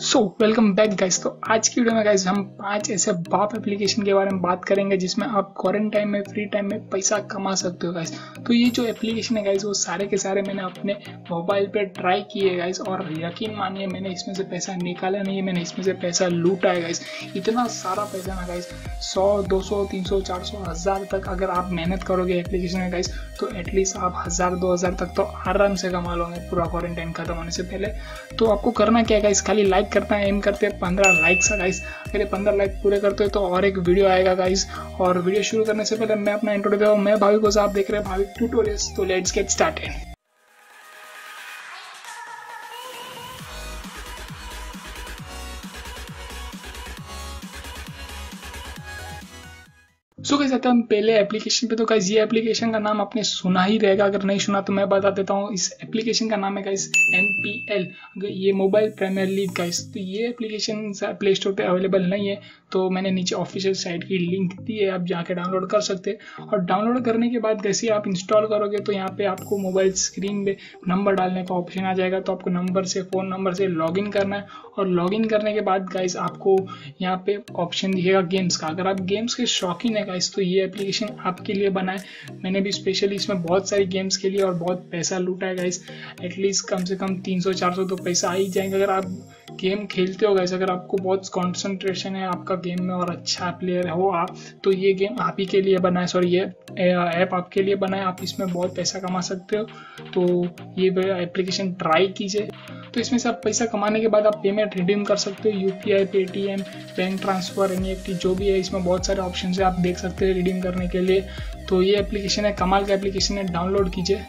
Welcome back guys. तो आज की वीडियो में गाइस हम 5 ऐसे बाप एप्लीकेशन के बारे में बात करेंगे जिसमें आप क्वारंटाइन में फ्री टाइम में पैसा कमा सकते हो गाइस। तो ये जो एप्लीकेशन है गाइस वो सारे के सारे मैंने अपने मोबाइल पे ट्राई किए गाइस, और यकीन मानिए मैंने इसमें से पैसा निकाला नहीं है, मैंने इसमें से पैसा लूटा है गाइस। इतना सारा पैसा ना गाइस, 100, 200, 300, 400, 1000 तक अगर आप मेहनत करोगे एप्लीकेशन में गाइस तो एटलीस्ट आप 1000, 2000 तक तो आराम से कमा लोगे पूरा क्वारंटाइन खत्म होने से पहले। तो आपको करना क्या है गाइस, खाली लाइक करना है, एम करते हैं 15 लाइक्स है गाइस। अगर ये 15 लाइक पूरे करते हो तो और एक वीडियो आएगा गाइस। और वीडियो शुरू करने से पहले मैं अपना इंट्रो देता हूँ। मैं भाविक को आप देख रहे हैं भाविक ट्यूटोरियल्स। तो let's get started. So guys आते हैं हम पहले एप्लीकेशन पे। तो गाइस ये एप्लीकेशन का नाम आपने सुना ही रहेगा, अगर नहीं सुना तो मैं बता देता हूँ। इस एप्लीकेशन का नाम है गाइस MPL, ये मोबाइल प्रीमियर लीग गाइस। तो ये एप्लीकेशन प्ले स्टोर पे अवेलेबल नहीं है, तो मैंने नीचे ऑफिशियल साइट की लिंक दी है, आप जाके डाउनलोड कर सकते हैं। और डाउनलोड करने के बाद जैसे आप इंस्टॉल करोगे तो यहाँ पे आपको मोबाइल स्क्रीन में नंबर डालने का ऑप्शन आ जाएगा। तो आपको नंबर से, फ़ोन नंबर से लॉगिन करना है, और लॉगिन करने के बाद गाइस आपको यहाँ पे ऑप्शन दिखेगा गेम्स का। अगर आप गेम्स के शौकीन है गाइस तो ये एप्लीकेशन आपके लिए बना है। मैंने भी स्पेशली इसमें बहुत सारी गेम्स के लिए और बहुत पैसा लूटा है गाइस। एटलीस्ट कम से कम 300-400 तो पैसा आ ही जाएंगे अगर आप गेम खेलते हो गाइस। अगर आपको बहुत कंसंट्रेशन है आपका गेम में और अच्छा प्लेयर हो आप, तो ये गेम आप ही के लिए बना है, सॉरी ये ऐप आपके लिए बना है। आप इसमें बहुत पैसा कमा सकते हो, तो ये एप्लीकेशन ट्राई कीजिए। तो इसमें से आप पैसा कमाने के बाद आप पेमेंट रिडीम कर सकते हो, UPI, Paytm, bank transfer, NFT जो भी है। इसमें बहुत सारे ऑप्शन है, आप देख सकते हैं रिडीम करने के लिए। तो ये एप्लीकेशन है, कमाल का एप्लीकेशन है, डाउनलोड कीजिए।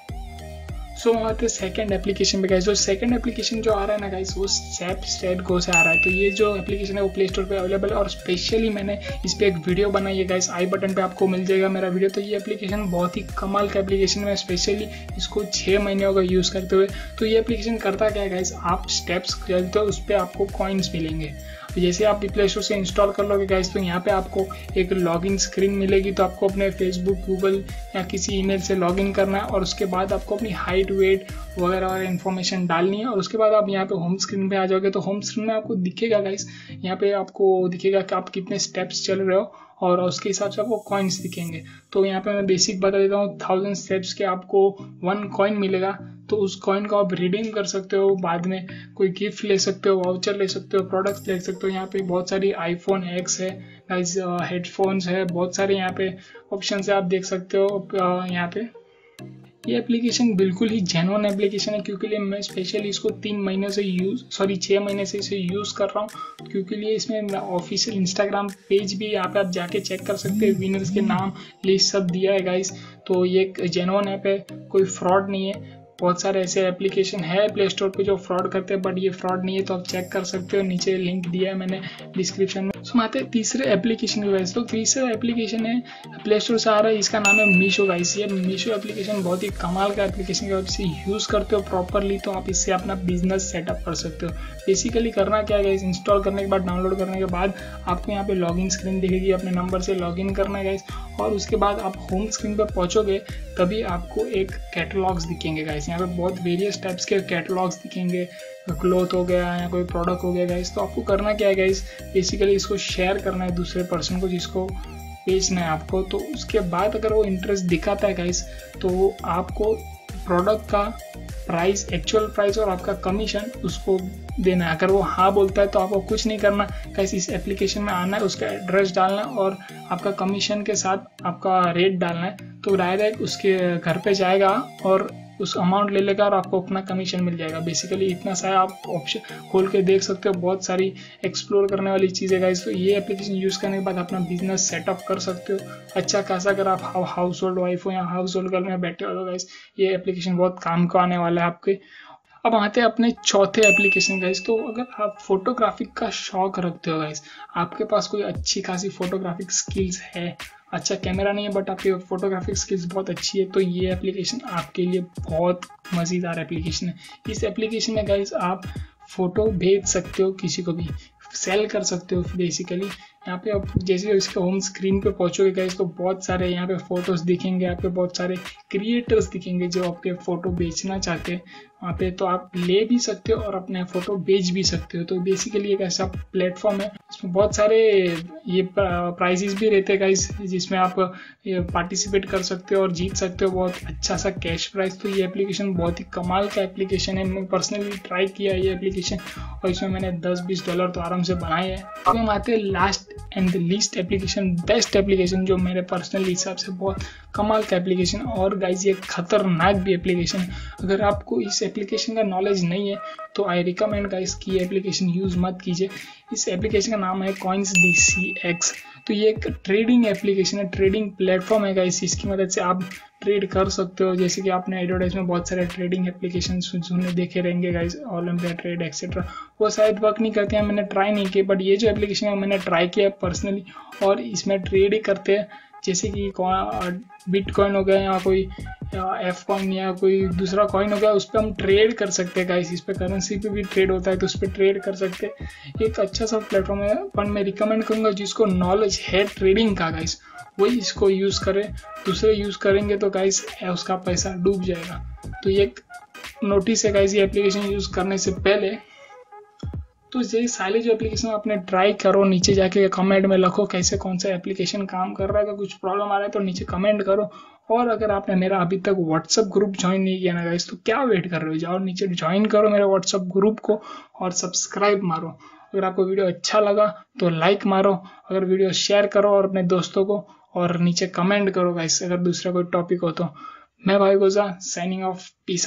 सो हम आते हैं सेकंड एप्लीकेशन पे गाइस। जो सेकंड एप्लीकेशन जो आ रहा है ना गाइस वो स्टेट गो से आ रहा है। तो ये जो एप्लीकेशन है वो प्ले स्टोर पे अवेलेबल है, और स्पेशली मैंने इस पे एक वीडियो बनाई है गाइस, आई बटन पे आपको मिल जाएगा मेरा वीडियो। तो ये एप्लीकेशन बहुत ही कमाल का एप्लीकेशन है, स्पेशली इसको 6 महीने हो गए यूज़ करते हुए। तो ये एप्लीकेशन करता क्या है गाइस, आप स्टेप्स खेलते हो उस पर आपको कॉइन्स मिलेंगे। तो जैसे आप प्ले स्टोर से इंस्टॉल कर लोगे गाइस तो यहाँ पे आपको एक लॉगिन स्क्रीन मिलेगी। तो आपको अपने फेसबुक, गूगल या किसी ईमेल से लॉगिन करना है, और उसके बाद आपको अपनी हाइट, वेट वगैरह और इन्फॉर्मेशन डालनी है। और उसके बाद आप यहाँ पे होम स्क्रीन पे आ जाओगे। तो होम स्क्रीन में आपको दिखेगा गाइस, यहाँ पे आपको दिखेगा कि आप कितने स्टेप्स चल रहे हो, और उसके हिसाब से आपको कॉइन्स दिखेंगे। तो यहाँ पे मैं बेसिक बता देता हूँ, 1000 स्टेप्स के आपको 1 कॉइन मिलेगा। तो उस कॉइन को आप रिडीम कर सकते हो, बाद में कोई गिफ्ट ले सकते हो, वाउचर ले सकते हो, प्रोडक्ट्स ले सकते हो। यहाँ पे बहुत सारी iPhone X है गाइस, हेडफोन्स है, बहुत सारे यहाँ पे ऑप्शन है, आप देख सकते हो यहाँ पे। ये एप्लीकेशन बिल्कुल ही जेन्युइन एप्लीकेशन है, क्योंकि मैं स्पेशली इसको 6 महीने से इसे यूज़ कर रहा हूँ। क्योंकि लिए इसमें ऑफिशियल इंस्टाग्राम पेज भी यहाँ पे आप जाके चेक कर सकते हैं, विनर्स के नाम लिस्ट सब दिया है गाइस। तो ये एक जेन्युइन ऐप है, कोई फ्रॉड नहीं है। बहुत सारे ऐसे एप्लीकेशन है प्ले स्टोर पे जो फ्रॉड करते हैं, बट ये फ्रॉड नहीं है। तो आप चेक कर सकते हो, नीचे लिंक दिया है मैंने डिस्क्रिप्शन में। सो आते हैं तीसरे एप्लीकेशन की वजह। तो तीसरा एप्लीकेशन है प्ले स्टोर से आ रहा है, इसका नाम है मीशो गाइस। ये मीशो एप्लीकेशन बहुत ही कमाल का एप्लीकेशन है, आप इसे यूज़ करते हो प्रॉपरली तो आप इससे अपना बिजनेस सेटअप कर सकते हो। बेसिकली करना क्या है गाइस, इंस्टॉल करने के बाद, डाउनलोड करने के बाद आपको यहाँ पे लॉगिन स्क्रीन दिखेगी, अपने नंबर से लॉगिन करना है गाइस। और उसके बाद आप होम स्क्रीन पर पहुँचोगे तभी आपको एक कैटलॉग्स दिखेंगे गाइस। यहाँ पे बहुत वेरियस टाइप्स के कैटलॉग्स दिखेंगे, क्लॉथ हो गया या कोई प्रोडक्ट हो गया गाइस। तो आपको करना क्या है गाइस, बेसिकली इसको शेयर करना है दूसरे पर्सन को जिसको बेचना है आपको। तो उसके बाद अगर वो इंटरेस्ट दिखाता है गाइस तो आपको प्रोडक्ट का प्राइस, एक्चुअल प्राइस और आपका कमीशन उसको देना है। अगर वो हाँ बोलता है तो आपको कुछ नहीं करना गाइस, इस एप्लीकेशन में आना है, उसका एड्रेस डालना है और आपका कमीशन के साथ आपका रेट डालना है। तो डायरेक्ट उसके घर पे जाएगा और उस अमाउंट ले लेगा और आपको अपना कमीशन मिल जाएगा। बेसिकली इतना सारा आप ऑप्शन खोल के देख सकते हो, बहुत सारी एक्सप्लोर करने वाली चीज़ें गाइस। तो ये एप्लीकेशन यूज़ करने के बाद अपना बिजनेस सेटअप कर सकते हो अच्छा खासा। अगर आप हाउस होल्ड वाइफ हो या हाउस होल्ड करने में बैठे हो तो गाइस ये एप्लीकेशन बहुत काम को आने वाला है आपके। अब आते हैं अपने चौथे एप्लीकेशन गाइस। तो अगर आप फोटोग्राफी का शौक रखते हो गाइस, आपके पास कोई अच्छी खासी फोटोग्राफिक स्किल्स है, अच्छा कैमरा नहीं है बट आपकी फोटोग्राफिक स्किल्स बहुत अच्छी है, तो ये एप्लीकेशन आपके लिए बहुत मज़ेदार एप्लीकेशन है। इस एप्लीकेशन में गाइस आप फ़ोटो भेज सकते हो, किसी को भी सेल कर सकते हो बेसिकली। यहाँ पे आप जैसे इसके होम स्क्रीन पे पहुंचोगे गाइस तो बहुत सारे यहाँ पे फोटोज दिखेंगे, आपके बहुत सारे क्रिएटर्स दिखेंगे जो आपके फोटो बेचना चाहते हैं वहाँ पे, तो आप ले भी सकते हो और अपने फोटो बेच भी सकते हो। तो बेसिकली एक ऐसा प्लेटफॉर्म है, इसमें बहुत सारे ये प्राइजेस भी रहते हैं गाइस, जिसमें आप पार्टिसिपेट कर सकते हो और जीत सकते हो बहुत अच्छा सा कैश प्राइज। तो ये एप्लीकेशन बहुत ही कमाल का एप्लीकेशन है, मैं पर्सनली ट्राई किया ये एप्लीकेशन और इसमें मैंने $10-20 तो आराम से बनाए हैं। अब हम आते हैं last and the least application, best application जो मेरे पर्सनल हिसाब से बहुत कमाल का एप्लीकेशन और गाइस ये खतरनाक भी एप्लीकेशन है। अगर आपको इस एप्लीकेशन का नॉलेज नहीं है तो आई रिकमेंड गाइस कि ये एप्लीकेशन यूज़ मत कीजिए। इस एप्लीकेशन का नाम है CoinsDCX। तो ये एक ट्रेडिंग एप्लीकेशन है, ट्रेडिंग प्लेटफॉर्म है गाइस, इसकी मदद से आप ट्रेड कर सकते हो। जैसे कि आपने एडवर्टाइज में बहुत सारे ट्रेडिंग एप्लीकेशन सुनने देखे रहेंगे गाइस, ओलंपिया ट्रेड एक्सेट्रा, वो शायद वर्क नहीं करते हैं, मैंने ट्राई नहीं किया, बट ये जो एप्लीकेशन है मैंने ट्राई किया पर्सनली और इसमें ट्रेड ही करते हैं। जैसे कि बिटकॉइन हो गया या कोई एफ कॉइन या कोई दूसरा कॉइन हो गया, उस पर हम ट्रेड कर सकते हैं गाइस, इस पर करेंसी पे भी ट्रेड होता है तो उस पर ट्रेड कर सकते हैं। एक अच्छा सा प्लेटफॉर्म है, पर मैं रिकमेंड करूंगा जिसको नॉलेज है ट्रेडिंग का गाइस वही इसको यूज़ करे, दूसरे यूज़ करेंगे तो गाइस उसका पैसा डूब जाएगा। तो ये एक नोटिस है गाइस, ये एप्लीकेशन यूज़ करने से पहले तो ये सारे जो एप्लीकेशन आपने ट्राई करो, नीचे जाके कमेंट में लिखो कैसे कौन सा एप्लीकेशन काम कर रहा है, अगर कुछ प्रॉब्लम आ रहा है तो नीचे कमेंट करो। और अगर आपने मेरा अभी तक व्हाट्सअप ग्रुप ज्वाइन नहीं किया ना गाइस तो क्या वेट कर रहे हो, जाओ नीचे ज्वाइन करो मेरे व्हाट्सअप ग्रुप को और सब्सक्राइब मारो। अगर आपको वीडियो अच्छा लगा तो लाइक मारो, अगर वीडियो शेयर करो और अपने दोस्तों को, और नीचे कमेंट करो गाइस अगर दूसरा कोई टॉपिक हो तो। मैं भाविक साइनिंग ऑफ, पीस।